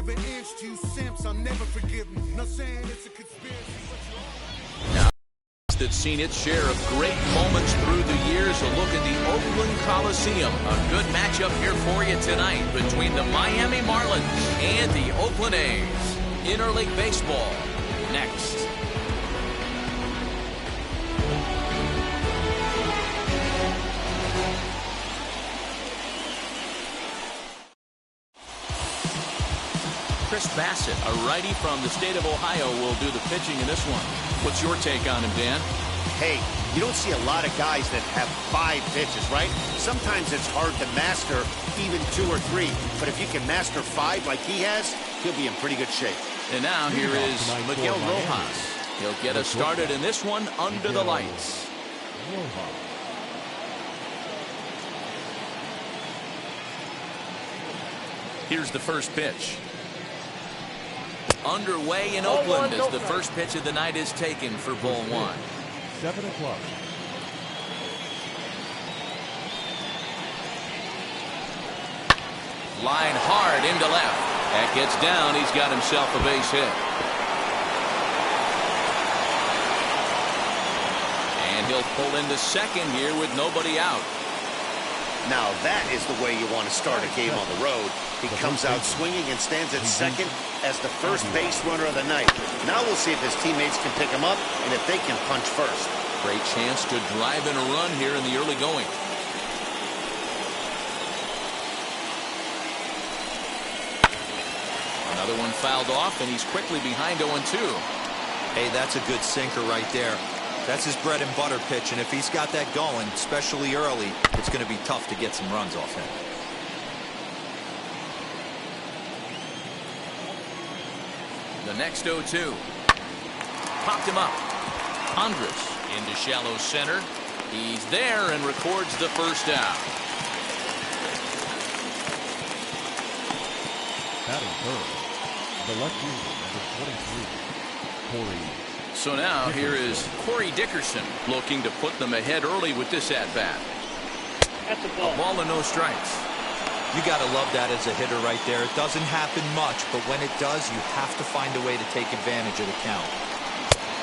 never inched you simps, I'll never forgive them. Not saying it's a conspiracy, now, that's seen its share of great moments through the years. A look at the Oakland Coliseum. A good matchup here for you tonight between the Miami Marlins and the Oakland A's. Interleague Baseball next. Chris Bassett, a righty from the state of Ohio, will do the pitching in this one. What's your take on him, Dan? Hey, you don't see a lot of guys that have 5 pitches, right? Sometimes it's hard to master even 2 or 3, but if you can master 5 like he has, he'll be in pretty good shape. And now here is Miguel Rojas. He'll get us started in this one under the lights. Here's the first pitch. Underway in Oakland as the first pitch of the night is taken for ball 1. 7 o'clock. Line hard into left. That gets down. He's got himself a base hit. And he'll pull into second here with nobody out. Now that is the way you want to start a game on the road. He comes out swinging and stands at second as the first base runner of the night. Now we'll see if his teammates can pick him up and if they can punch first. Great chance to drive in a run here in the early going. Another one fouled off, and he's quickly behind 0-2. Hey, that's a good sinker right there. That's his bread and butter pitch, and if he's got that going, especially early, it's going to be tough to get some runs off him. The next 0-2. Popped him up. Andres into shallow center. He's there and records the first out. Batting third, the left fielder, number 23, Corey. So now here is Corey Dickerson looking to put them ahead early with this at-bat. That's a ball. A ball and no strikes. You got to love that as a hitter right there. It doesn't happen much, but when it does, you have to find a way to take advantage of the count.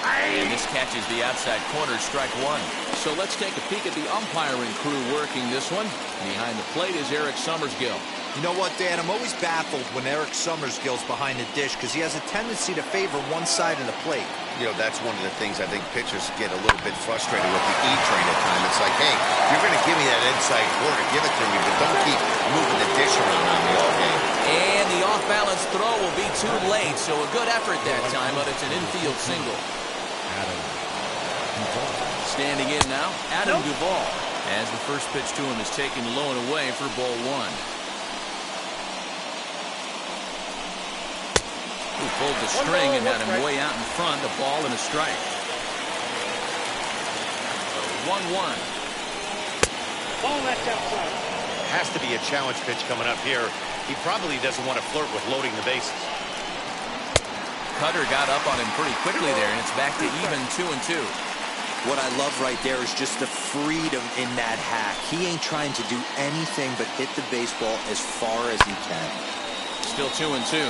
And this catches the outside corner, strike 1. So let's take a peek at the umpiring crew working this one. Behind the plate is Eric Summersgill. You know what, Dan? I'm always baffled when Eric Summersgill's behind the dish because he has a tendency to favor one side of the plate. You know, that's one of the things I think pitchers get a little bit frustrated with the E-train at times. It's like, hey, you're going to give me that inside corner, give it to me, but don't keep moving the dish around on me all game. And the off-balance throw will be too late, so a good effort that time, but it's an infield single. Standing in now, Adam Duvall, as the first pitch to him is taken low and away for ball 1. Who pulled the string and had him way out in front, a ball and a strike. 1-1. Ball that's outside. Has to be a challenge pitch coming up here. He probably doesn't want to flirt with loading the bases. Cutter got up on him pretty quickly there, and it's back to even 2-2. What I love right there is just the freedom in that hack. He ain't trying to do anything but hit the baseball as far as he can. Still 2-2.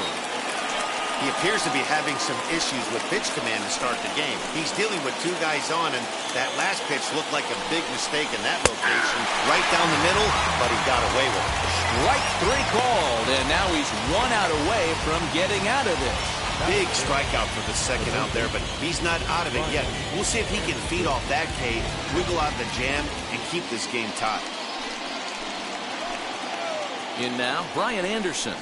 He appears to be having some issues with pitch command to start the game. He's dealing with 2 guys on, and that last pitch looked like a big mistake in that location. Right down the middle, but he got away with it. Strike 3 called, and now he's 1 out away from getting out of this. Big strikeout for the second out there, but he's not out of it yet. We'll see if he can feed off that K, wiggle out the jam, and keep this game tied. In now, Brian Anderson.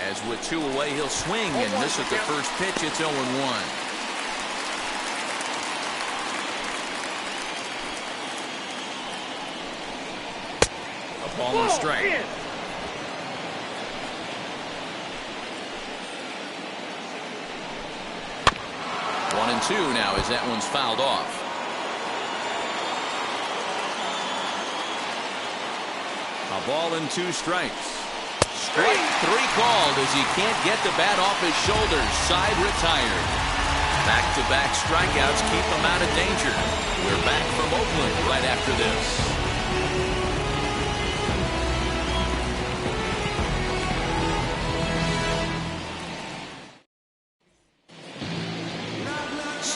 As with 2 away, he'll swing and miss at the first pitch. It's 0-1. A ball and a strike. 1-2 now as that one's fouled off. A ball and 2 strikes. Strike 3 called as he can't get the bat off his shoulders. Side retired. Back-to-back strikeouts keep him out of danger. We're back from Oakland right after this.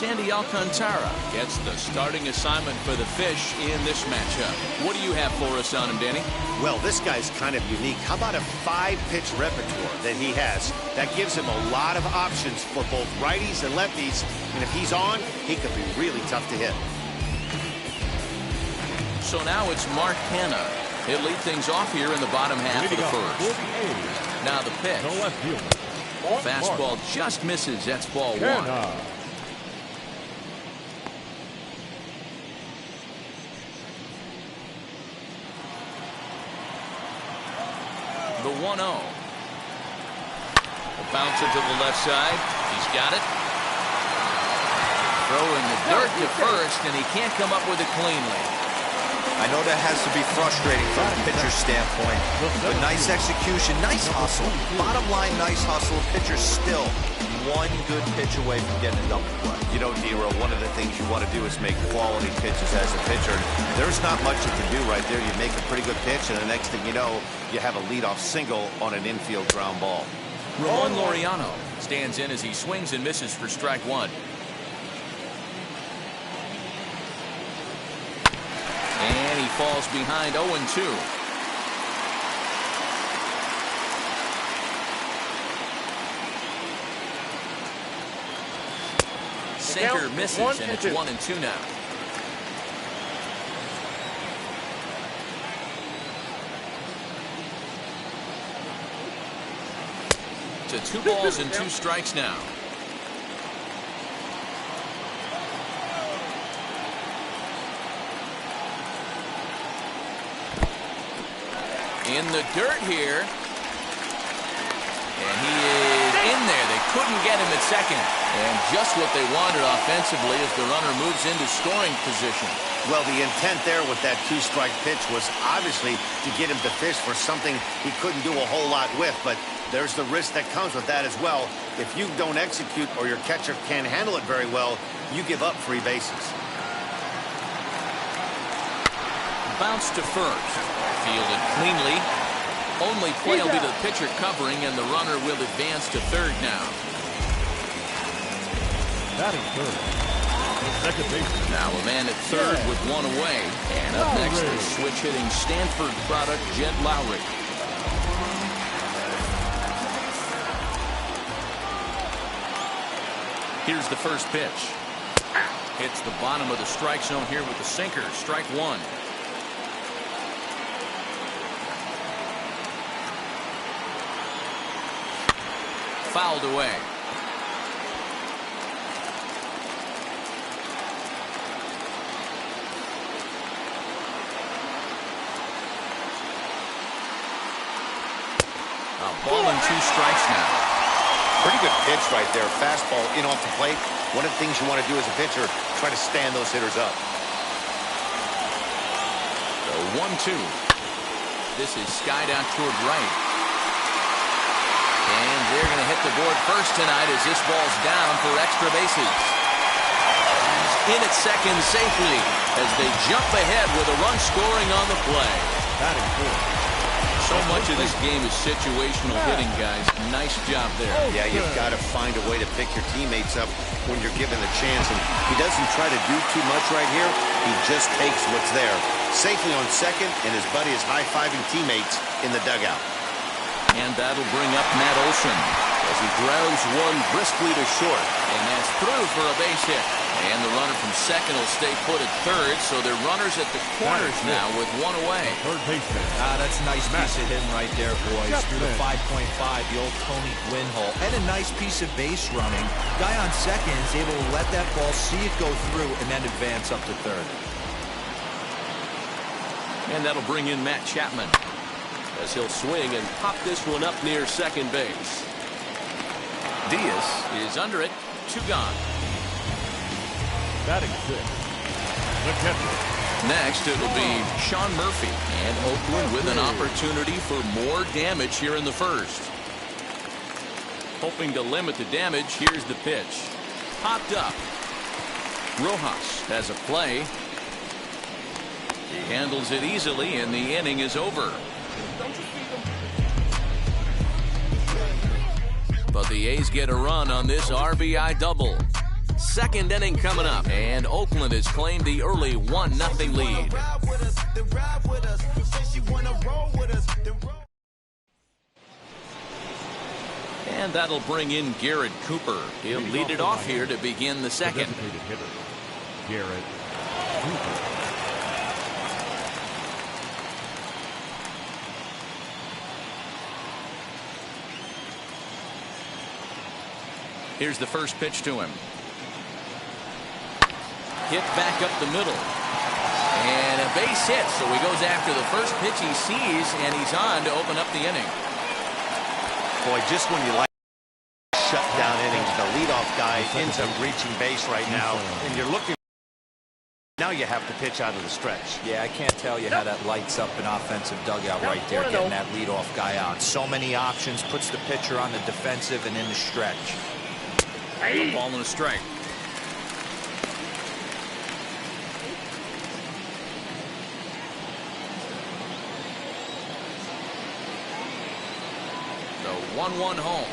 Sandy Alcantara gets the starting assignment for the Fish in this matchup. What do you have for us on him, Danny? Well, this guy's kind of unique. How about a 5-pitch repertoire that he has? That gives him a lot of options for both righties and lefties. And if he's on, he could be really tough to hit. So now it's Mark Hanna. He'll lead things off here in the bottom half of the first. Now the pitch. The left fielder. Fastball just misses. That's ball one. The 1-0. A bouncer to the left side. He's got it. Throw in the dirt to first, and he can't come up with it cleanly. I know that has to be frustrating from a pitcher's standpoint, but nice execution, nice hustle. Bottom line, nice hustle. Pitcher's still one good pitch away from getting a double play. You know, Nero, one of the things you want to do is make quality pitches as a pitcher. There's not much you can do right there. You make a pretty good pitch, and the next thing you know, you have a leadoff single on an infield ground ball. Ramon Laureano stands in as he swings and misses for strike one. And he falls behind 0-2. Sinker misses, and it's 1-2 now. To 2 balls and 2 strikes now. In the dirt here. And he is in there. They couldn't get him at second. And just what they wanted offensively as the runner moves into scoring position. Well, the intent there with that 2-strike pitch was obviously to get him to fish for something he couldn't do a whole lot with, but there's the risk that comes with that as well. If you don't execute or your catcher can't handle it very well, you give up 3 bases. Bounce to first. Fielded cleanly. Only play will be the pitcher covering, and the runner will advance to third now. Batting third. Second base. Now a man at third with 1 away. And up next, the switch-hitting Stanford product, Jed Lowry. Here's the first pitch. Hits the bottom of the strike zone here with the sinker. Strike one. Fouled away. A ball and 2 strikes now. Pretty good pitch right there. Fastball in off the plate. One of the things you want to do as a pitcher, try to stand those hitters up. The 1-2. This is skied out toward right. And they're going to hit the board first tonight as this ball's down for extra bases. He's in at second safely as they jump ahead with a run scoring on the play. Batting fourth. So much of this game is situational hitting, guys. Nice job there. Yeah, you've got to find a way to pick your teammates up when you're given the chance. And he doesn't try to do too much right here. He just takes what's there. Safely on second, and his buddy is high-fiving teammates in the dugout. And that'll bring up Matt Olson as he grounds one briskly to short. And that's through for a base hit. And the runner from second will stay put at third, so they're runners at the corners now with 1 away. Third baseman. That's a nice piece of hitting right there, boys. Through the 5.5, the old Tony Gwynn hole. And a nice piece of base running. Guy on second is able to let that ball, see it go through, and then advance up to third. And that'll bring in Matt Chapman as he'll swing and pop this one up near second base. Diaz is under it. 2 gone. Batting sixth. The catcher. Next, it'll be Sean Murphy, and Oakland with an opportunity for more damage here in the first. Hoping to limit the damage, here's the pitch. Popped up. Rojas has a play. He handles it easily, and the inning is over. But the A's get a run on this RBI double. Second inning coming up, and Oakland has claimed the early 1-0 lead. And that'll bring in Garrett Cooper. He'll lead it off here to begin the second. Designated hitter, Garrett Cooper. Here's the first pitch to him. Hit back up the middle. And a base hit, so he goes after the first pitch he sees, and he's on to open up the inning. Boy, just when you like shut down innings, the leadoff guy ends up reaching base right now, and you're looking. Now you have to pitch out of the stretch. Yeah, I can't tell you how that lights up an offensive dugout right there, getting that leadoff guy out. So many options, puts the pitcher on the defensive and in the stretch. A ball and a strike. The 1-1 home.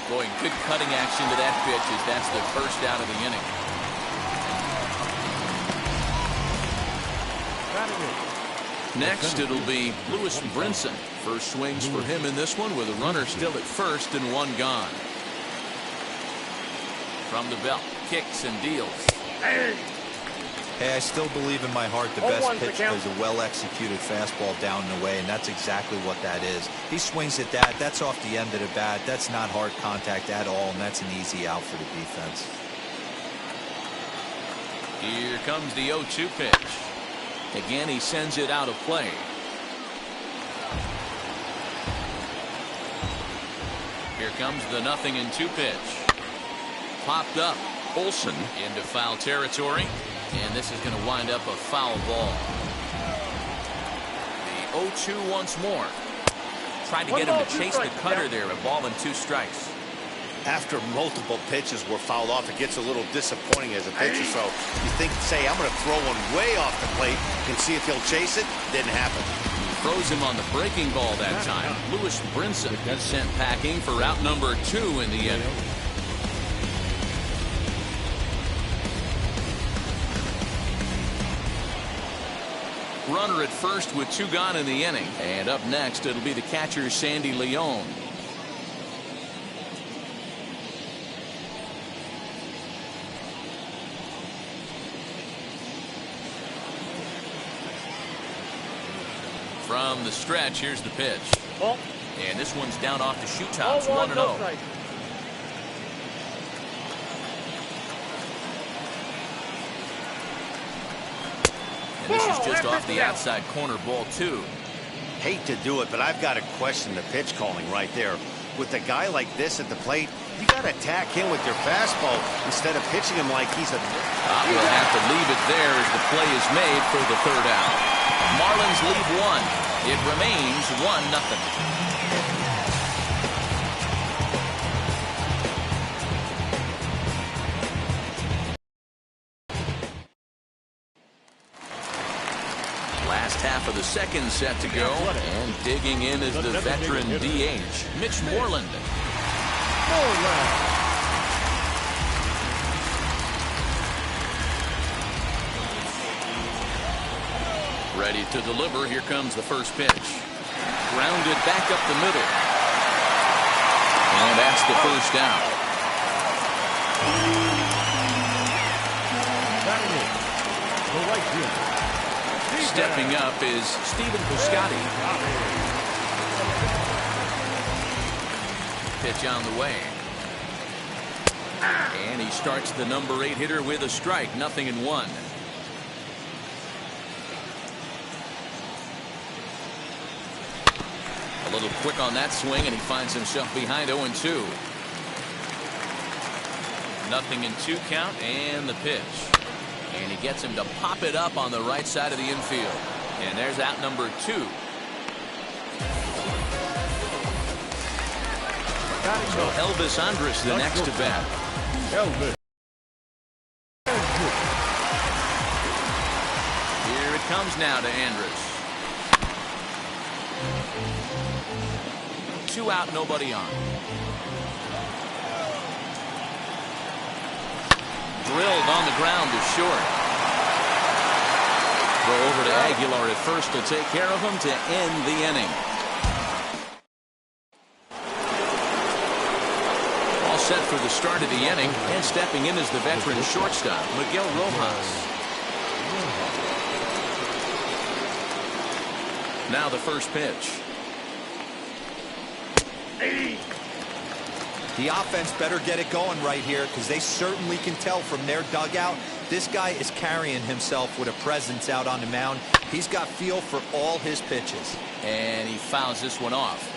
Boy, good cutting action to that pitch as that's the first out of the inning. Next, it'll be Lewis Brinson. First swings for him in this one with a runner still at first and one gone. From the belt, kicks and deals. Hey, I still believe in my heart the best pitch is a well-executed fastball down and away, and that's exactly what that is. He swings at that. That's off the end of the bat. That's not hard contact at all, and that's an easy out for the defense. Here comes the 0-2 pitch. Again, he sends it out of play. Here comes the 0-2 pitch. Popped up. Olsen into foul territory. And this is going to wind up a foul ball. The 0-2 once more. Tried to get him to chase the cutter there. A ball and 2 strikes. After multiple pitches were fouled off, it gets a little disappointing as a pitcher. So you think, say, I'm going to throw one way off the plate and see if he'll chase it. Didn't happen. Throws him on the breaking ball that time. Lewis Brinson is sent packing for out number 2 in the inning. Runner at first with 2 gone in the inning. And up next, it'll be the catcher, Sandy Leon. From the stretch, here's the pitch. And this one's down off the shoe tops, 1-0. And this is just off the outside corner, ball 2. Hate to do it, but I've got to question the pitch calling right there. With a guy like this at the plate, you got to attack him with your fastball instead of pitching him like he's a... We'll have to leave it there as the play is made for the 3rd out. Marlins lead 1. It remains 1-0. Last half of the second set to go, and digging in is the veteran DH, Mitch Moreland. Ready to deliver. Here comes the first pitch. Grounded back up the middle. And that's the first out. Stepping up is Stephen Piscotty. Pitch on the way. And he starts the number 8 hitter with a strike. 0-1. A little quick on that swing, and he finds himself behind 0-2. 0-2 count, and the pitch. And he gets him to pop it up on the right side of the infield. And there's out number 2. So Elvis Andrus the next to bat. Elvis. Here it comes now to Andrus. 2 out, nobody on. Drilled on the ground to short. Throw over to Aguilar at first to take care of him to end the inning. All set for the start of the inning, and stepping in is the veteran shortstop, Miguel Rojas. Now the first pitch. The offense better get it going right here, because they certainly can tell from their dugout this guy is carrying himself with a presence out on the mound. He's got feel for all his pitches. And he fouls this one off.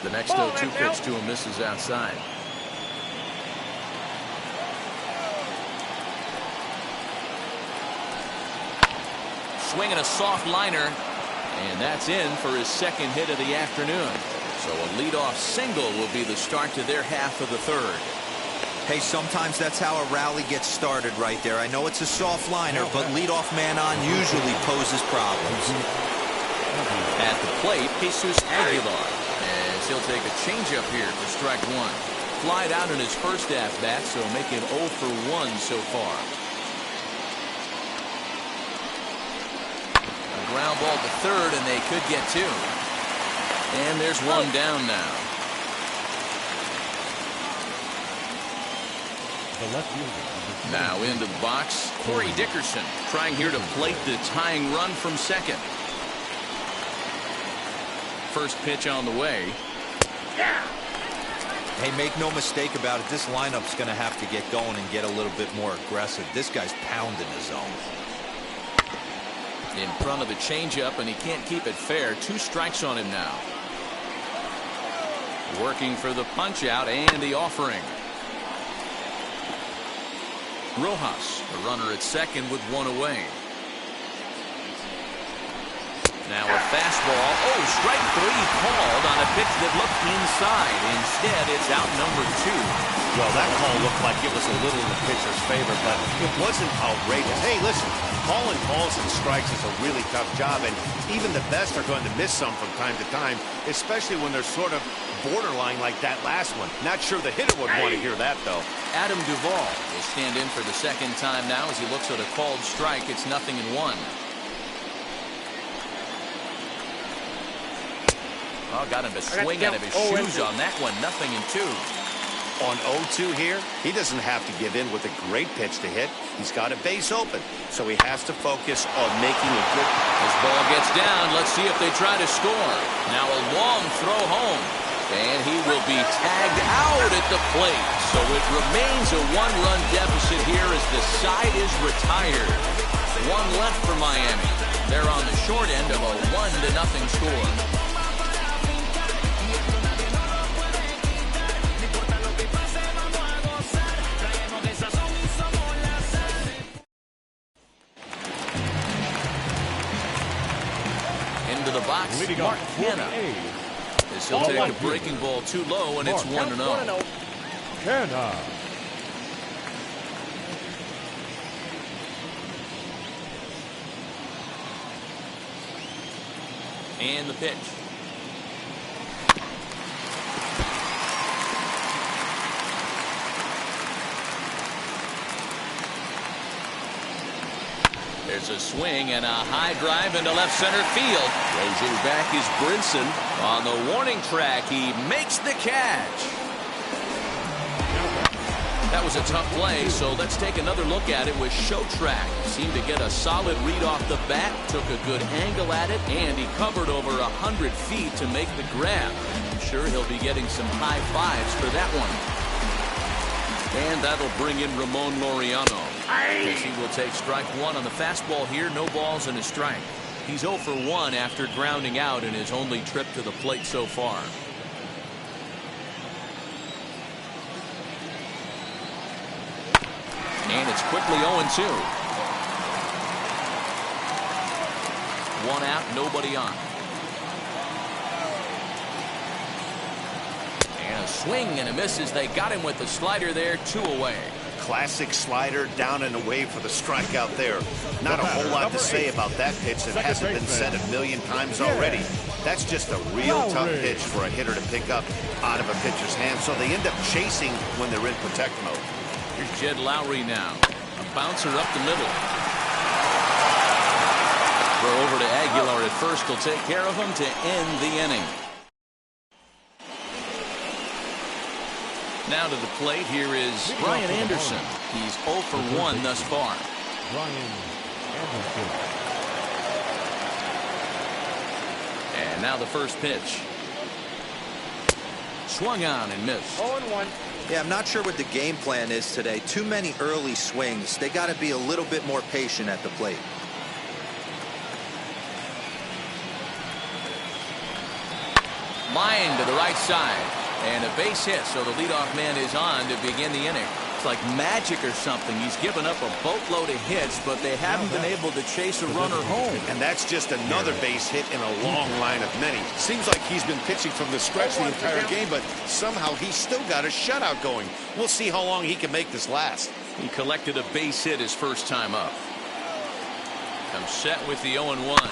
The next 0-2 pitch to him misses outside. Swinging a soft liner, and that's in for his second hit of the afternoon. So a leadoff single will be the start to their half of the third. Hey, sometimes that's how a rally gets started right there. I know it's a soft liner, but leadoff man on usually poses problems. At the plate, Jesus Aguilar. As he'll take a changeup here for strike one. Flied out in his first at-bat, so making 0 for 1 so far. Ground ball to third, and they could get 2. And there's one down now. The left fielder. Now into the box, Corey Dickerson, trying here to plate the tying run from second. First pitch on the way. Hey, make no mistake about it, this lineup's going to have to get going and get a little bit more aggressive. This guy's pounding the zone. In front of the changeup, and he can't keep it fair. 2 strikes on him now. Working for the punch out and the offering. Rojas, a runner at second with 1 away. Now a fastball. Oh, strike 3 called on a pitch that looked inside. Instead, it's out number 2. Well, that call looked like it was a little in the pitcher's favor, but it wasn't outrageous. Hey, listen, calling balls and strikes is a really tough job, and even the best are going to miss some from time to time, especially when they're sort of borderline like that last one. Not sure the hitter would want to hear that, though. Adam Duvall will stand in for the second time now as he looks at a called strike. It's 0-1. Oh, got him to swing out of his shoes on that one. 0-2. On 0-2 here, he doesn't have to give in with a great pitch to hit. He's got a base open, so he has to focus on making a good. As ball gets down, let's see if they try to score. Now a long throw home, and he will be tagged out at the plate. So it remains a 1-run deficit here as the side is retired. 1 left for Miami. They're on the short end of a 1-0 score. Into the box, Mark Hanna. As he'll take a breaking ball too low, and it's 1-0. Hanna. And the pitch. There's a swing and a high drive into left center field. Raising back is Brinson. On the warning track, he makes the catch. That was a tough play, so let's take another look at it with Show Track. Seemed to get a solid read off the bat, took a good angle at it, and he covered over 100 feet to make the grab. I'm sure he'll be getting some high fives for that one. And that'll bring in Ramon Laureano. As he will take strike 1 on the fastball here. No balls and a strike. He's 0 for 1 after grounding out in his only trip to the plate so far. And it's quickly 0-2. One out, nobody on. And a swing and a miss as they got him with the slider there, 2 away. Classic slider, down and away for the strikeout there. Not a whole lot to say about that pitch that hasn't been said a million times already. That's just a real tough pitch for a hitter to pick up out of a pitcher's hand, so they end up chasing when they're in protect mode. Here's Jed Lowry now. A bouncer up the middle. Throw over to Aguilar at first. Will take care of him to end the inning. Now to the plate, here is Brian Anderson. He's 0 for 1 thus far. Brian Anderson. And now the first pitch. Swung on and missed. 0-1. Yeah, I'm not sure what the game plan is today. Too many early swings. They got to be a little bit more patient at the plate. Line to the right side. And a base hit, so the leadoff man is on to begin the inning. It's like magic or something. He's given up a boatload of hits, but they haven't been able to chase a runner home. And that's just another base hit in a long line of many. Seems like he's been pitching from the stretch the entire game, but somehow he's still got a shutout going. We'll see how long he can make this last. He collected a base hit his first time up. Comes set with the 0-1.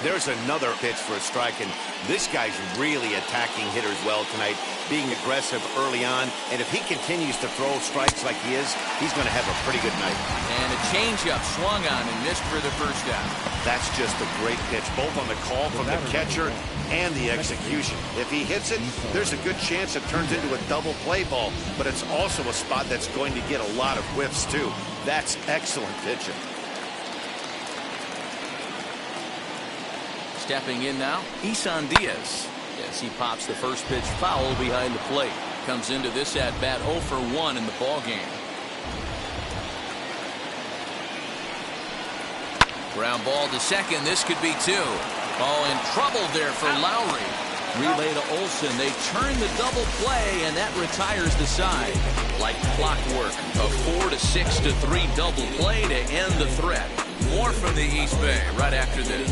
There's another pitch for a strike, and this guy's really attacking hitters well tonight, being aggressive early on. And if he continues to throw strikes like he is, he's going to have a pretty good night. And a changeup swung on and missed for the first out. That's just a great pitch, both on the call from the catcher and the execution. If he hits it, there's a good chance it turns into a double play ball, but it's also a spot that's going to get a lot of whiffs, too. That's excellent pitching. Stepping in now, Isan Diaz. As he pops the first pitch foul behind the plate. Comes into this at-bat 0 for 1 in the ballgame. Ground ball to second. This could be 2. Oh, in trouble there for Lowry. Relay to Olsen. They turn the double play, and that retires the side. Like clockwork, a 4-6-3 double play to end the threat. More from the East Bay right after this.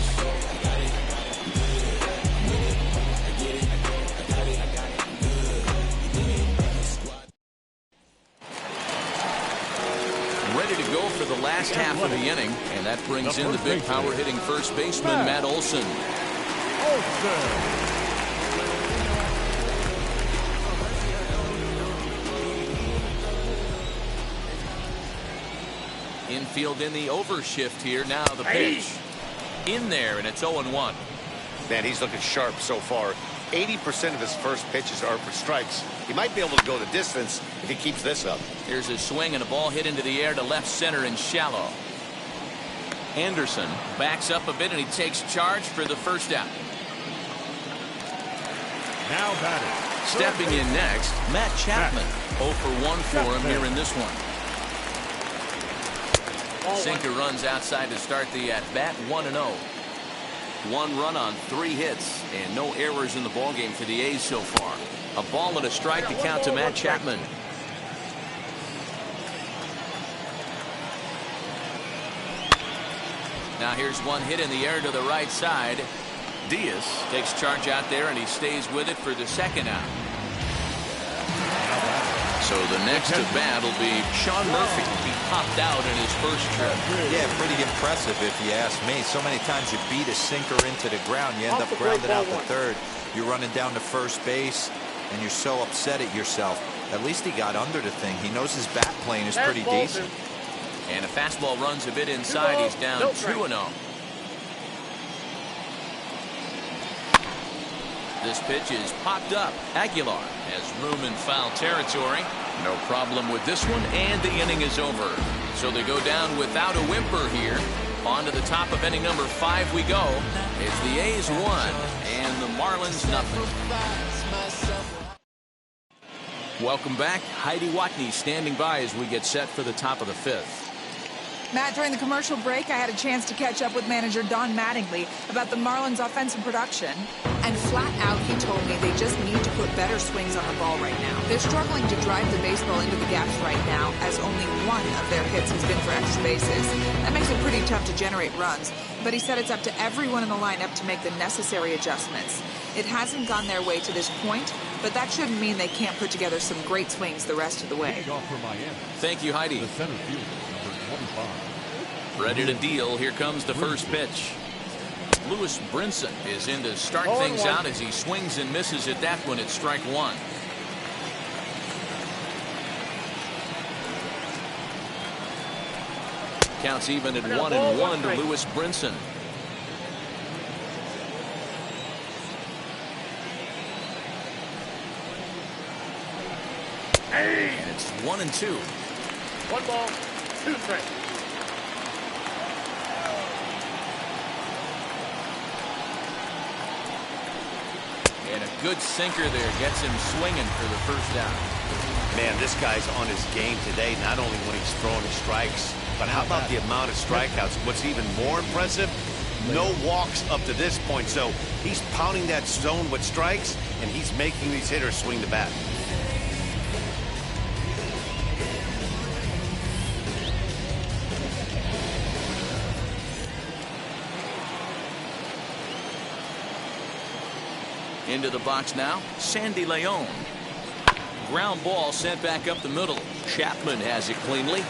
Ready to go for the last half of the inning, and that brings in the big power hitting first baseman Matt Olson. Infield in the overshift here. Now the pitch. In there, and it's 0-1. Man, he's looking sharp so far. 80% of his first pitches are for strikes. He might be able to go the distance if he keeps this up. Here's a swing and a ball hit into the air to left center and shallow. Anderson backs up a bit and he takes charge for the first out. Now batting. Stepping in next, Matt Chapman. 0 for 1 for him here in this one. Sinker runs outside to start the at-bat, 1-0. 1 run on 3 hits and no errors in the ballgame for the A's so far. A ball and a strike to count to Matt Chapman. Now here's one hit in the air to the right side. Diaz takes charge out there and he stays with it for the second out. So the next at bat will be Sean Murphy. He popped out in his first trip. Yeah, pretty impressive if you ask me. So many times you beat a sinker into the ground, you end up grounded out to third. You're running down to first base, and you're so upset at yourself. At least he got under the thing. He knows his bat plane is pretty decent. And a fastball runs a bit inside. He's down 2-0. This pitch is popped up. Aguilar has room in foul territory. No problem with this one, and the inning is over. So they go down without a whimper here. On to the top of inning number 5 we go. It's the A's 1 and the Marlins nothing. Welcome back. Heidi Watney standing by as we get set for the top of the 5th. Matt, during the commercial break, I had a chance to catch up with manager Don Mattingly about the Marlins' offensive production. And flat out, he told me they just need to put better swings on the ball right now. They're struggling to drive the baseball into the gaps right now, as only one of their hits has been for extra bases. That makes it pretty tough to generate runs, but he said it's up to everyone in the lineup to make the necessary adjustments. It hasn't gone their way to this point, but that shouldn't mean they can't put together some great swings the rest of the way. Thank you, Heidi. The center fielder, number 25. Ready to deal. Here comes the first pitch. Lewis Brinson is in to start things out as he swings and misses at that one at strike one. Counts even at 1-1 to Lewis Brinson. And it's 1-2. 1 ball, 2 strikes. And a good sinker there gets him swinging for the first down. Man, this guy's on his game today, not only when he's throwing his strikes, but how about the amount of strikeouts? What's even more impressive, no walks up to this point. So he's pounding that zone with strikes, and he's making these hitters swing the bat. Into the box now, Sandy Leon. Ground ball sent back up the middle. Chapman has it cleanly.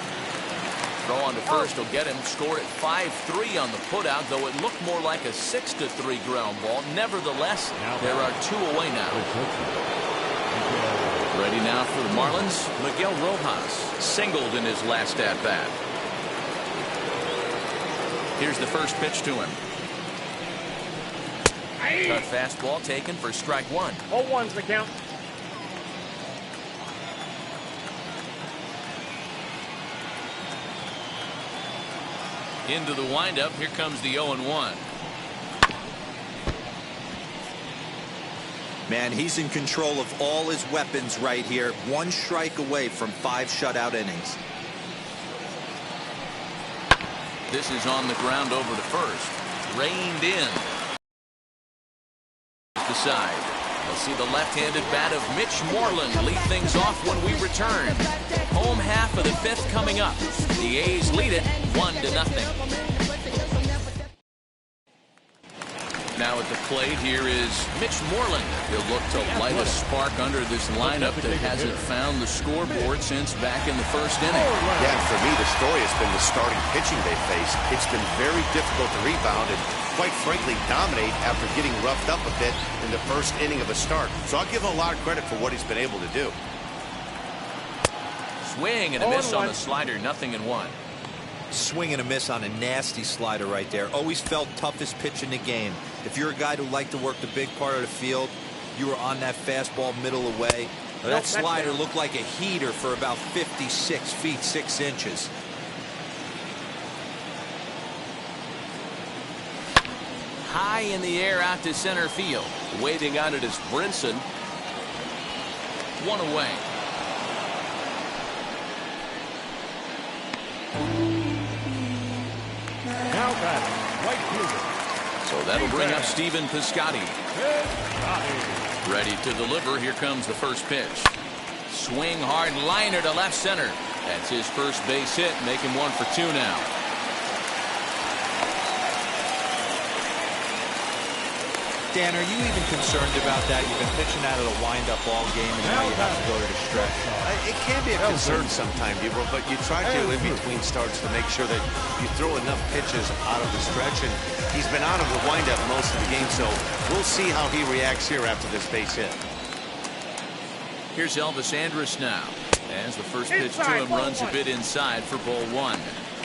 Throw on to first will get him. Score at 5-3 on the putout, though it looked more like a 6-3 ground ball. Nevertheless, there are 2 away now. Ready now for the Marlins. Miguel Rojas singled in his last at bat. Here's the first pitch to him. Cut fastball taken for strike one. 0-1's the count. Into the windup. Here comes the 0-1. Man, he's in control of all his weapons right here. 1 strike away from 5 shutout innings. This is on the ground over to first. Reined in. The side. We'll see the left-handed bat of Mitch Moreland lead things off when we return. Home half of the 5th coming up. The A's lead it 1-0. Now at the plate, here is Mitch Moreland. He'll look to light a spark under this lineup that hasn't found the scoreboard since back in the first inning. Yeah, and for me, the story has been the starting pitching they face. It's been very difficult to rebound and, quite frankly, dominate after getting roughed up a bit in the first inning of a start. So I'll give him a lot of credit for what he's been able to do. Swing and a miss on the slider, 0-1. Swing and a miss on a nasty slider right there. Always felt toughest pitch in the game. If you're a guy who liked to work the big part of the field, you were on that fastball middle away. That slider looked like a heater for about 56 feet 6 inches. High in the air out to center field. Waving on it is Brinson. 1 away. Now batting, right fielder. So that'll bring up Stephen Piscotty. Ready to deliver. Here comes the first pitch. Swing hard liner to left center. That's his first base hit. Make him 1 for 2 now. Dan, are you even concerned about that? You've been pitching out of the wind-up all game, and now you have to go to the stretch. It can be a concern sometimes, but you try to, in between starts, to make sure that you throw enough pitches out of the stretch. And he's been out of the windup most of the game, so we'll see how he reacts here after this base hit. Here's Elvis Andrus now. As the first pitch to him runs a bit inside for ball 1.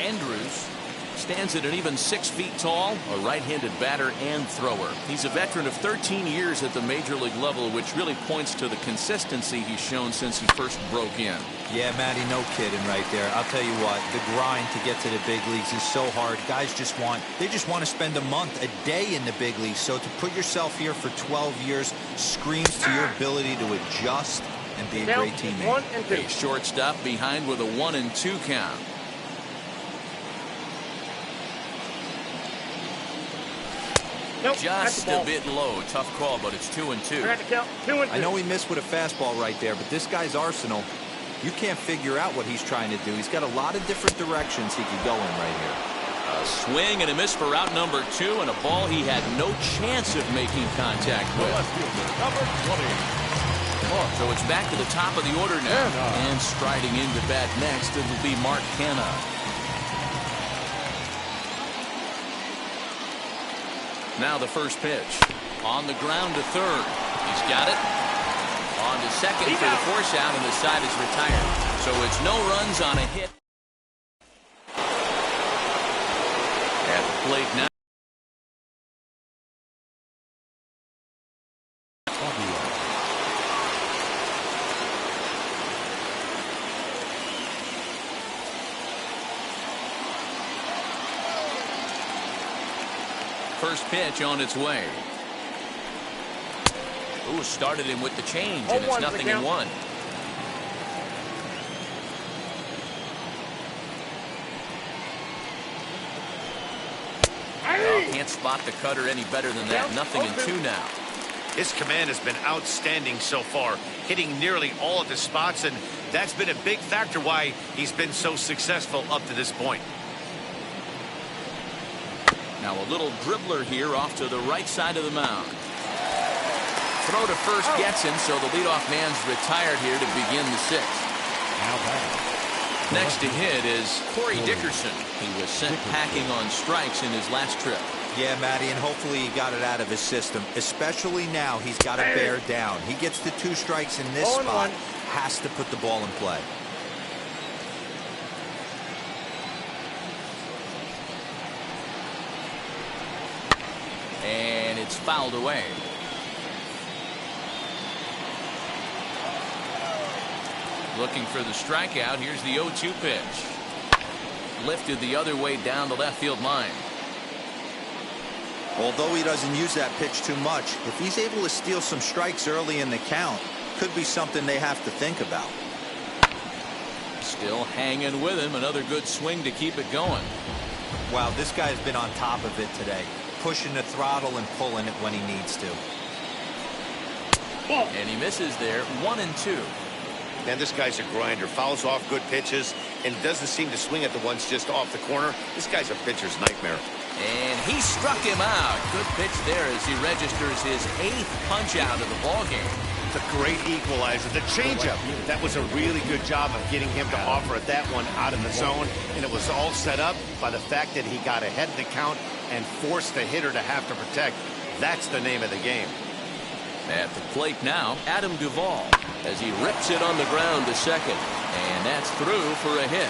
Andrus stands at an even 6 feet tall, a right-handed batter and thrower. He's a veteran of 13 years at the major league level, which really points to the consistency he's shown since he first broke in. Yeah, Matty, no kidding right there. I'll tell you what, the grind to get to the big leagues is so hard. Guys just want to spend a month, a day in the big leagues. So to put yourself here for 12 years screams to your ability to adjust and be a great teammate. A shortstop behind with a 1-2 count. Nope, that's Just the ball. a bit low. Tough call, but it's 2-2. I got to count 2-2. I know he missed with a fastball right there, but this guy's arsenal, you can't figure out what he's trying to do. He's got a lot of different directions he could go in right here. A swing and a miss for route number 2, and a ball he had no chance of making contact with. Number 20. So it's back to the top of the order now. And striding into bat next, it'll be Mark Canha. Now the first pitch. On the ground to third. He's got it. On to second for the force out, and the side is retired. So it's no runs on a hit. At the plate now. First pitch on its way. Ooh, started him with the change, and it's 0-1. Can't spot the cutter any better than that. 0-2 now. His command has been outstanding so far, hitting nearly all of his spots, and that's been a big factor why he's been so successful up to this point. Now a little dribbler here off to the right side of the mound. Throw to first gets him, so the leadoff man's retired here to begin the sixth. Next to hit is Corey Dickerson. He was sent packing on strikes in his last trip. Yeah, Matty, and hopefully he got it out of his system. Especially now, he's got to bear down. He gets the 2 strikes in this spot, has to put the ball in play. And it's fouled away. Looking for the strikeout. Here's the 0-2 pitch. Lifted the other way down the left field line. Although he doesn't use that pitch too much, if he's able to steal some strikes early in the count, could be something they have to think about. Still hanging with him. Another good swing to keep it going. Wow, this guy's been on top of it today. Pushing the throttle and pulling it when he needs to. And he misses there. 1-2. Man, this guy's a grinder. Fouls off good pitches and doesn't seem to swing at the ones just off the corner. This guy's a pitcher's nightmare. And he struck him out. Good pitch there as he registers his 8th punch out of the ball game. The great equalizer, the changeup. That was a really good job of getting him to offer at that one out of the zone. And it was all set up by the fact that he got ahead of the count and forced the hitter to have to protect. That's the name of the game. At the plate now, Adam Duvall, as he rips it on the ground to second. And that's through for a hit.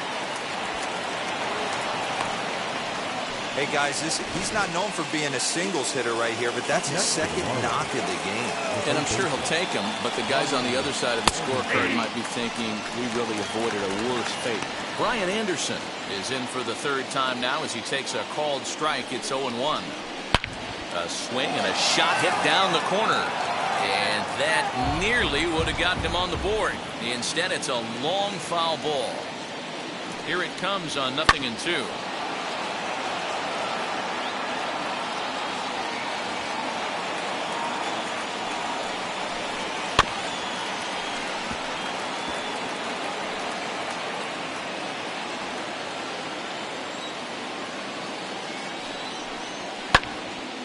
Hey, guys, he's not known for being a singles hitter right here, but that's his second knock of the game. And I'm sure he'll take him, but the guys on the other side of the scorecard might be thinking we really avoided a worse fate. Brian Anderson is in for the 3rd time now as he takes a called strike. It's 0-1. A swing and a shot hit down the corner. And that nearly would have gotten him on the board. Instead, it's a long foul ball. Here it comes on 0-2.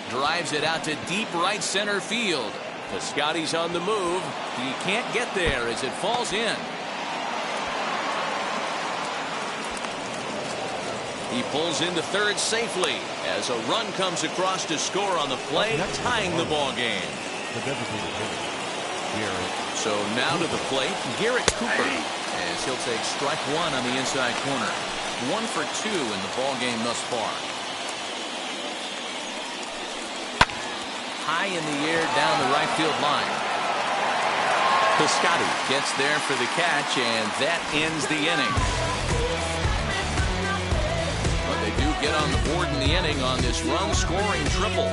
Drives it out to deep right center field. Piscotty's on the move. He can't get there as it falls in. He pulls into third safely as a run comes across to score on the play, tying the ball game. So now to the plate, Garrett Cooper, as he'll take strike 1 on the inside corner. 1 for 2 in the ball game thus far. High in the air down the right field line. Piscotty gets there for the catch, and that ends the inning. But they do get on the board in the inning on this run-scoring triple.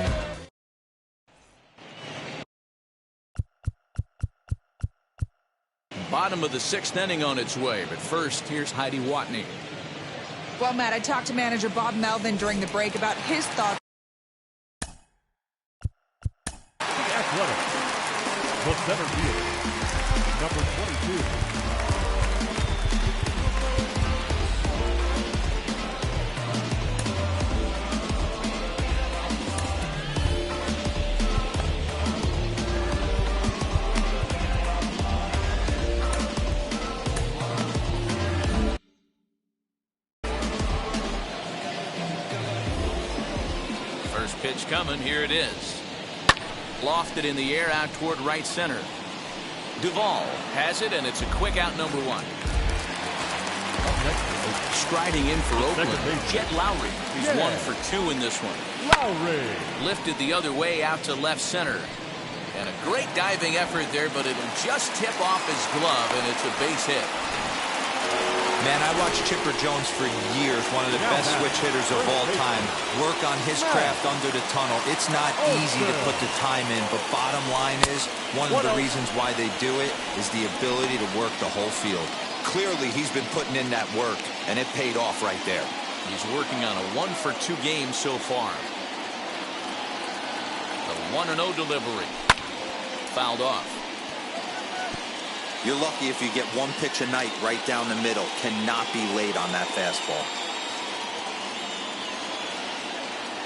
Bottom of the 6th inning on its way, but first, here's Heidi Watney. Well, Matt, I talked to manager Bob Melvin during the break about his thoughts The center fielder, number 22. First pitch coming. Here it is. Lofted in the air out toward right center. Duvall has it, and it's a quick out, number one. Striding in for Oakland, Jet Lowry. He's 1 for 2 in this one. Lowry. Lifted the other way out to left center. And a great diving effort there, but it'll just tip off his glove, and it's a base hit. Man, I watched Chipper Jones for years, one of the best switch hitters of all time. Work on his craft under the tunnel. It's not easy to put the time in, but bottom line is, one of the reasons why they do it is the ability to work the whole field. Clearly, he's been putting in that work, and it paid off right there. He's working on a 1 for 2 game so far. The 1-0 delivery. Fouled off. You're lucky if you get one pitch a night right down the middle. Cannot be late on that fastball.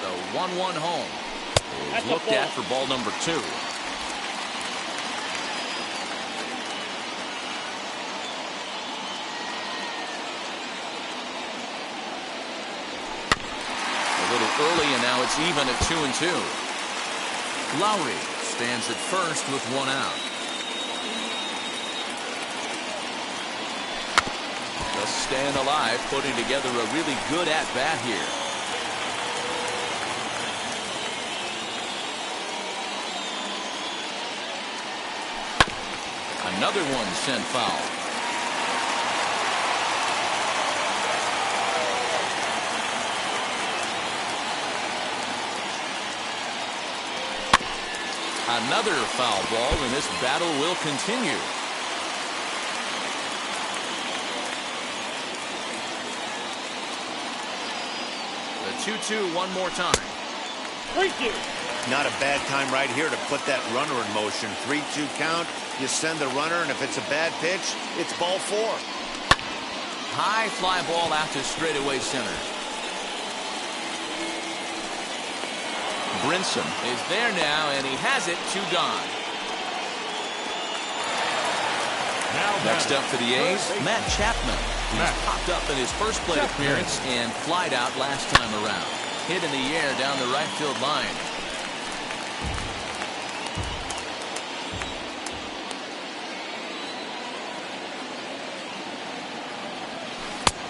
The 1-1 home is looked at for ball number 2. A little early, and now it's even at 2-2. Lowry stands at first with 1 out. Just staying alive, putting together a really good at-bat here. Another one sent foul. Another foul ball, and this battle will continue. The 2-2 one more time. Thank you. Not a bad time right here to put that runner in motion. 3-2 count. You send the runner, and if it's a bad pitch, it's ball 4. High fly ball out to straightaway center. Brinson is there now, and he has it. 2 gone. Next up for the A's, Matt Chapman. He's popped up in his first plate appearance and flied out last time around. Hit in the air down the right field line.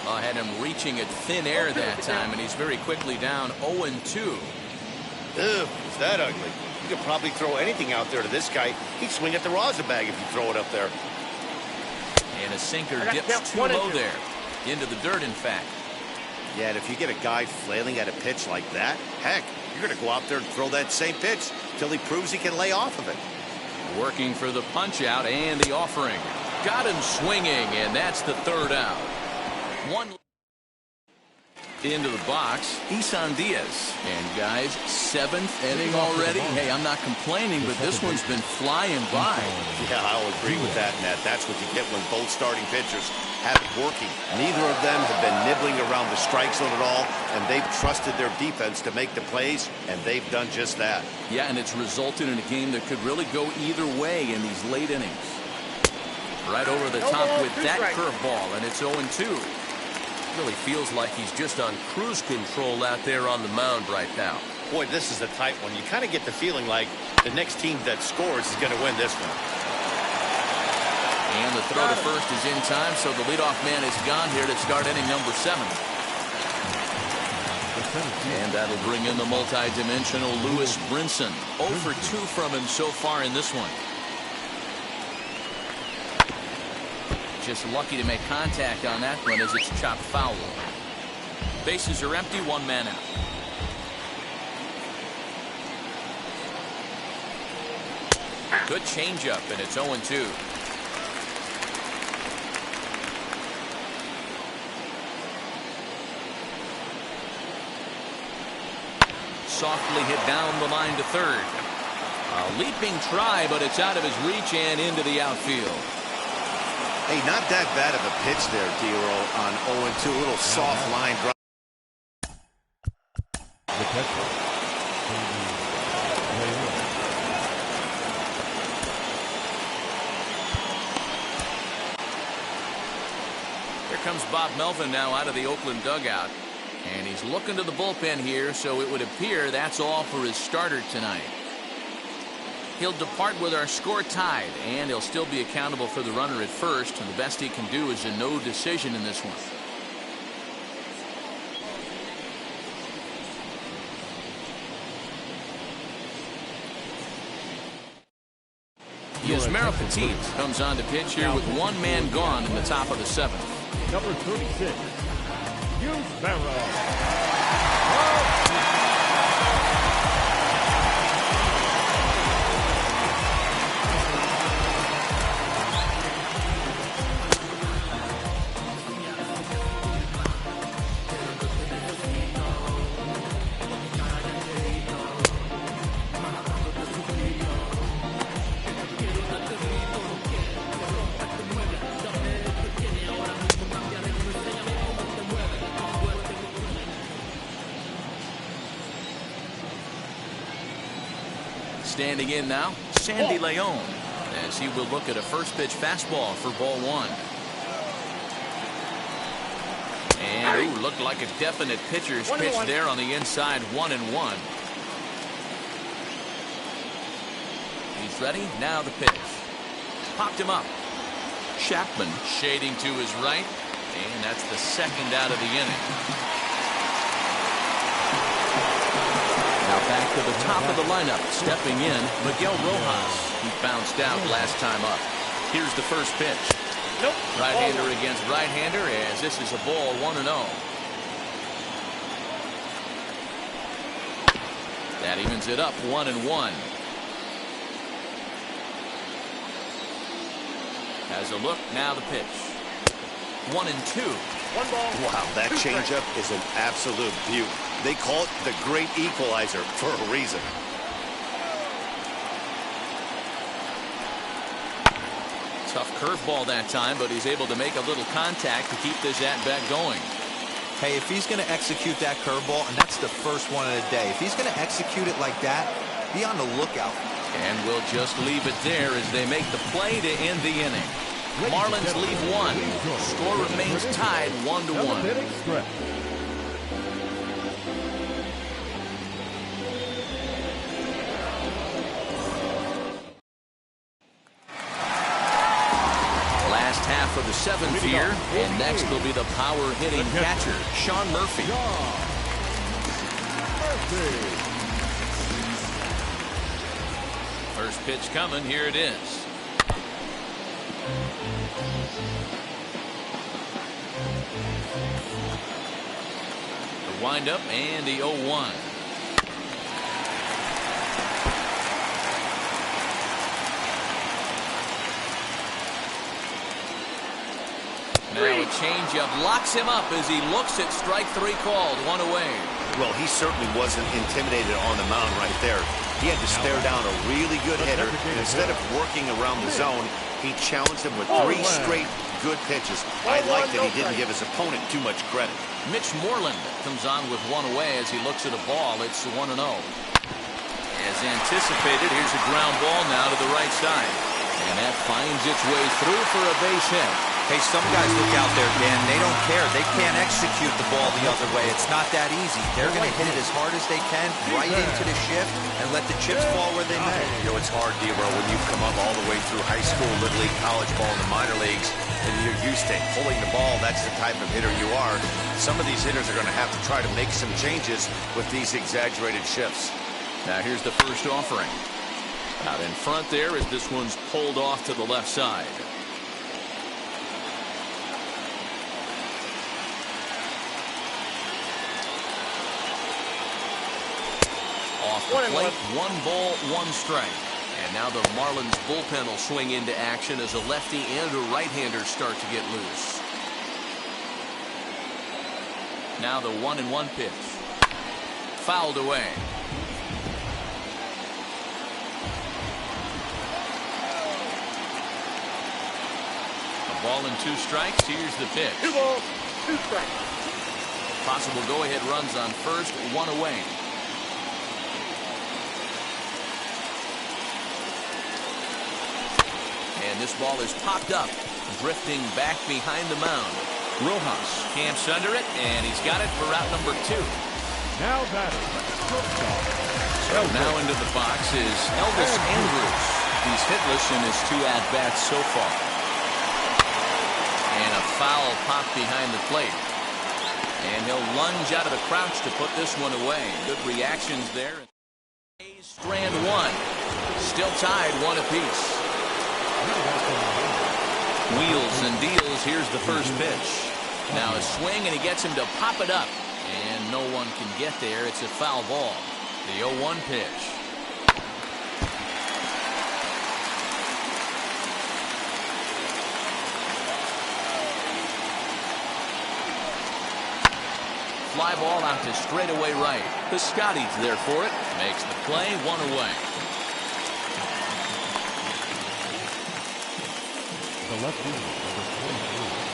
I had him reaching at thin air that time, and he's very quickly down 0-2. Ew, is that ugly? You could probably throw anything out there to this guy. He'd swing at the rosin bag if you throw it up there. And a sinker dips too low there. Into the dirt, in fact. Yeah, and if you get a guy flailing at a pitch like that, heck, you're going to go out there and throw that same pitch till he proves he can lay off of it. Working for the punch out and the offering. Got him swinging, and that's the 3rd out. One into the box, Isan Diaz. And guys, 7th inning already. Hey, I'm not complaining, but this one's been flying by. Yeah, I'll agree with that, Nat. That's what you get when both starting pitchers have it working. Neither of them have been nibbling around the strike zone at all, and they've trusted their defense to make the plays, and they've done just that. Yeah, and it's resulted in a game that could really go either way in these late innings. Right over the top with that curveball, and it's 0-2. Really feels like he's just on cruise control out there on the mound right now. Boy, this is a tight one. You kind of get the feeling like the next team that scores is going to win this one. And the throw to first is in time, so the leadoff man is gone here to start inning number 7. And that'll bring in the multi-dimensional Lewis Brinson. 0 for 2 from him so far in this one. Just lucky to make contact on that one as it's chopped foul. Bases are empty, 1 man out. Good changeup, and it's 0-2. Softly hit down the line to 3rd. A leaping try, but it's out of his reach and into the outfield. Hey, not that bad of a pitch there, D-Roll, on 0-2. A little soft line drive. The catcher. Here comes Bob Melvin now out of the Oakland dugout. And he's looking to the bullpen here, so it would appear that's all for his starter tonight. He'll depart with our score tied, and he'll still be accountable for the runner at first, and the best he can do is a no decision in this one. Yasmero Petit comes on to pitch here with one man gone in the top of the seventh. Number 36, Yasmero. Standing in now, Sandy Leon, as he will look at a first pitch fastball for ball one. And looked like a definite pitcher's pitch there on the inside, 1-1. He's ready, now the pitch. Popped him up. Chapman shading to his right, and that's the second out of the inning. Now back to the top of the lineup, stepping in, Miguel Rojas. He bounced out last time up. Here's the first pitch. Nope. Right-hander against right-hander, as this is a ball, 1-0. That evens it up, 1-1. Has a look, now the pitch. 1-2. One ball. Wow, that changeup is an absolute beaut. They call it the great equalizer for a reason. Tough curveball that time, but he's able to make a little contact to keep this at-bat going. Hey, if he's going to execute that curveball, and that's the first one of the day, if he's going to execute it like that, be on the lookout. And we'll just leave it there as they make the play to end the inning. Marlins lead one. Score remains tied 1-1. Last half of the seventh here, and next will be the power-hitting catcher, Sean Murphy. First pitch coming, here it is. The windup and the 0-1. Now a changeup locks him up as he looks at strike three called, one away. Well, he certainly wasn't intimidated on the mound right there. He had to stare down a really good hitter, and instead of working around the zone, he challenged him with 3 straight good pitches. I like that he didn't give his opponent too much credit. Mitch Moreland comes on with one away as he looks at a ball. It's 1-0. As anticipated, here's a ground ball now to the right side. And that finds its way through for a base hit. Hey, some guys look out there, Dan. They don't care. They can't execute the ball the other way. It's not that easy. They're going to hit it as hard as they can, right into the shift, and let the chips fall where they may. You know, it's hard, D-Row, when you've come up all the way through high school, Little League, college ball, and the minor leagues, and you're used to pulling the ball. That's the type of hitter you are. Some of these hitters are going to have to try to make some changes with these exaggerated shifts. Now here's the first offering. Out in front there as this one's pulled off to the left side. Off the plate, 1 ball, 1 strike. And now the Marlins bullpen will swing into action as a lefty and a right-hander start to get loose. Now the 1-1 pitch. Fouled away. Ball and 2 strikes. Here's the pitch. 2 balls, 2 strikes. Possible go-ahead runs on first, 1 away. And this ball is popped up, drifting back behind the mound. Rojas camps under it, and he's got it for out number 2. Now batting, shortstop. So now into the box is Elvis Andrus. He's hitless in his 2 at-bats so far. And a foul pop behind the plate. And he'll lunge out of the crouch to put this one away. Good reactions there. Strand 1. Still tied 1 apiece. Wheels and deals. Here's the first pitch. Now a swing, and he gets him to pop it up. And no one can get there. It's a foul ball. The 0-1 pitch. Fly ball out to straightaway right. Piscotty's there for it. Makes the play, 1 away. The left fielder, number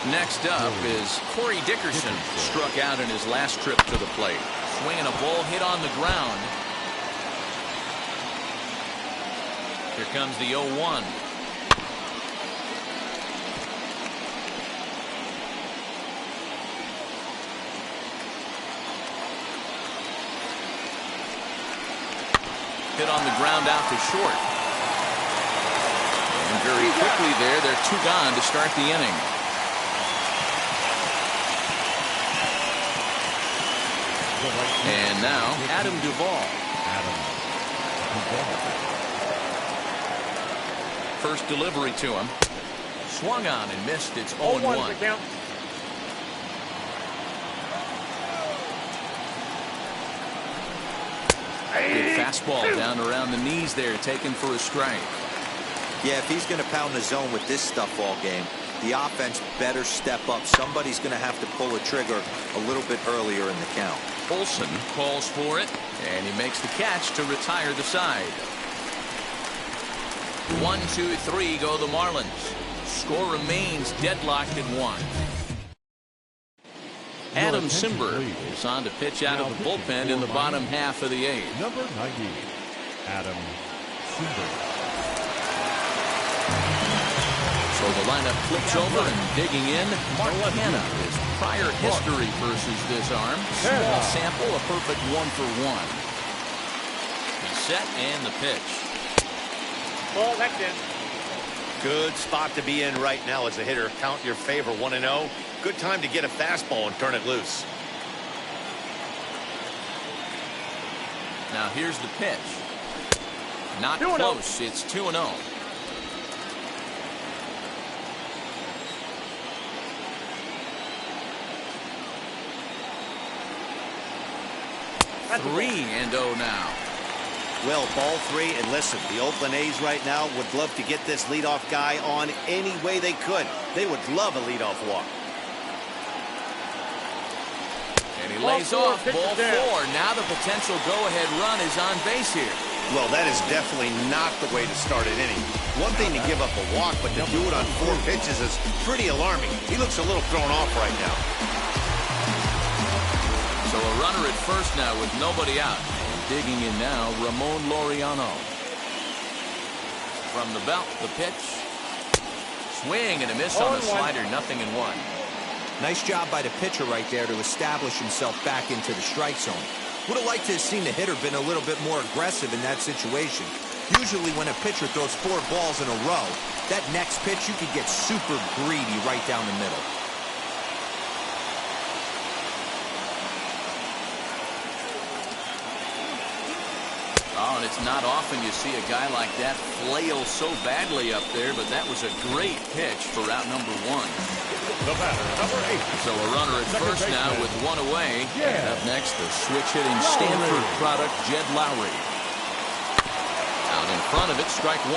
23. Next up is Corey Dickerson. Struck out in his last trip to the plate. Swinging a ball hit on the ground. Here comes the 0-1. Hit on the ground out to short. And very quickly there, they're 2 gone to start the inning. And now, Adam Duvall. First delivery to him. Swung on and missed. It's 0-1. Good fastball down around the knees there, taken for a strike. Yeah, if he's going to pound the zone with this stuff all game, the offense better step up. Somebody's going to have to pull a trigger a little bit earlier in the count. Olsen calls for it, and he makes the catch to retire the side. 1, 2, 3 go the Marlins. Score remains deadlocked at 1. Adam Simberg is on to pitch out of the bullpen in the bottom half of the 8th. Number 90, Adam Simberg. So the lineup flips over, and digging in, Mark Hanna. His prior history versus this arm. Small sample, a perfect 1 for 1. He's set, and the pitch. Ball, that's in. Good spot to be in right now as a hitter. Count your favor, 1-0. Good time to get a fastball and turn it loose. Now here's the pitch. Not close. It's 2-0. That's 3-0 now. Well, ball 3, and listen, the Oakland A's right now would love to get this leadoff guy on any way they could. They would love a leadoff walk. And he lays off ball 4. Now the potential go-ahead run is on base here. Well, that is definitely not the way to start an inning. One thing to give up a walk, but to do it on 4 pitches is pretty alarming. He looks a little thrown off right now. So a runner at first now with nobody out. Digging in now, Ramon Laureano. From the belt, the pitch. Swing and a miss on the slider, 0-1. Nice job by the pitcher right there to establish himself back into the strike zone. Would have liked to have seen the hitter been a little bit more aggressive in that situation. Usually when a pitcher throws 4 balls in a row, that next pitch you could get super greedy right down the middle. Oh, and it's not often you see a guy like that flail so badly up there, but that was a great pitch for out number 1. The batter, number 8. So a runner at first now with 1 away. Yeah. And up next, the switch-hitting Stanford product, Jed Lowry. Out in front of it, strike 1.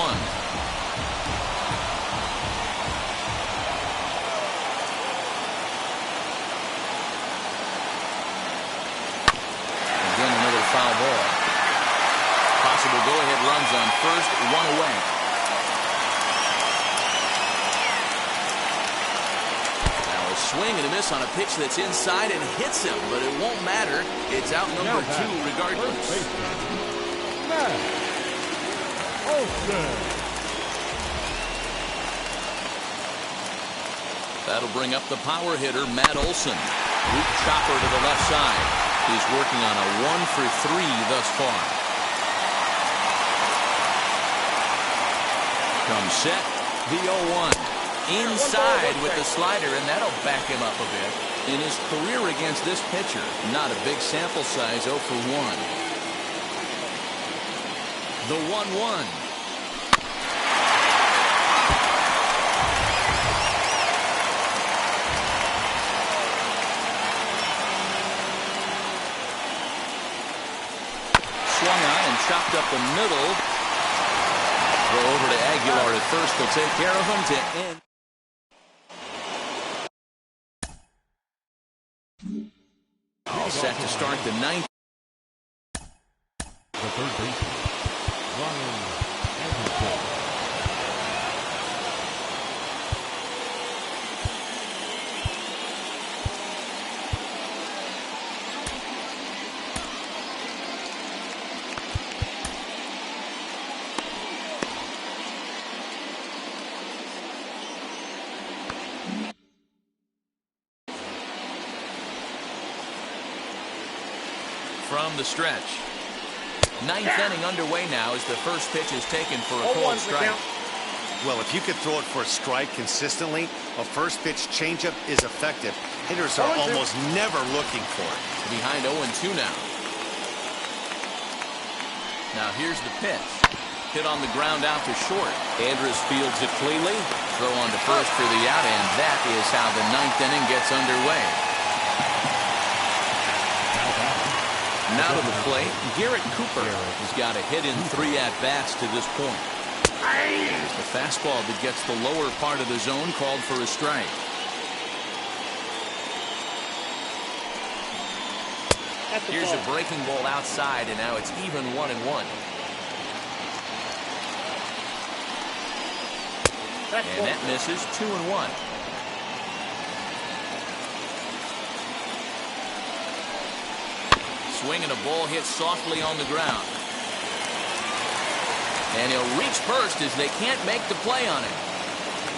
Again, another foul ball. Possible go-ahead runs on first, 1 away. swing and a miss on a pitch that's inside and hits him, but it won't matter. It's out number 2 regardless. That'll bring up the power hitter, Matt Olson. Root chopper to the left side. He's working on a 1-for-3 thus far. Comes set, the 0-1. Inside with the slider, and that'll back him up a bit. In his career against this pitcher, not a big sample size, 0 for 1. The 1-1. Swung on and chopped up the middle. Throw over to Aguilar at first. They'll take care of him to end. All set to start the 9th. The third baseman, Ryan Anderson. From the stretch. 9th inning underway now as the first pitch is taken for a cold strike. Well, if you could throw it for a strike consistently, a first pitch changeup is effective. Hitters are almost never looking for it. Behind 0-2 now. Now here's the pitch. Hit on the ground out to short. Andrus fields it cleanly. Throw on to first for the out, and that is how the 9th inning gets underway. Now to the plate, Garrett Cooper has got a hit in 3 at-bats to this point. Here's the fastball that gets the lower part of the zone, called for a strike. Here's a breaking ball outside, and now it's even 1-1. And that misses. 2-1. Swing and a ball hit softly on the ground. And he'll reach first as they can't make the play on him.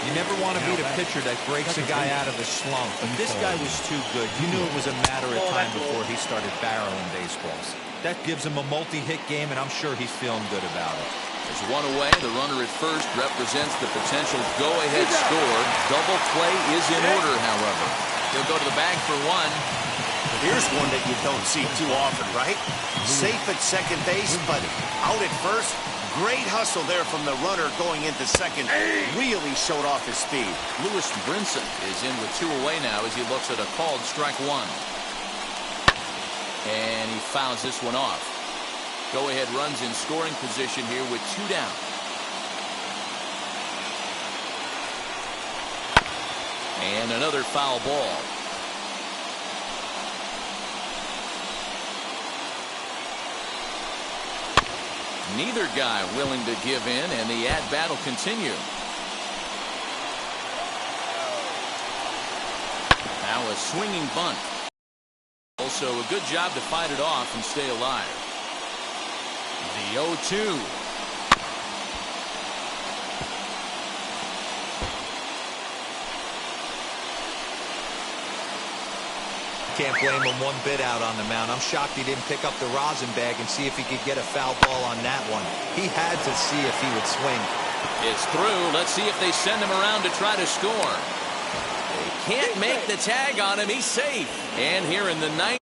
You never want to beat a pitcher that breaks a guy out of a slump, but this guy was too good. You knew it was a matter of time before he started barreling baseballs. That gives him a multi-hit game, and I'm sure he's feeling good about it. There's one away. The runner at first represents the potential go-ahead score. Double play is in order, however. He'll go to the bag for 1. Here's one that you don't see too often, right? Safe at second base, but out at first. Great hustle there from the runner going into second. Really showed off his speed. Lewis Brinson is in with 2 away now as he looks at a called strike 1. And he fouls this one off. Go-ahead runs in scoring position here with 2 down. And another foul ball. Neither guy willing to give in, and the at-bat will continue. Now a swinging bunt. Also a good job to fight it off and stay alive. The 0-2. Can't blame him one bit out on the mound. I'm shocked he didn't pick up the rosin bag and see if he could get a foul ball on that one. He had to see if he would swing. It's through. Let's see if they send him around to try to score. They can't make the tag on him. He's safe. And here in the 9th.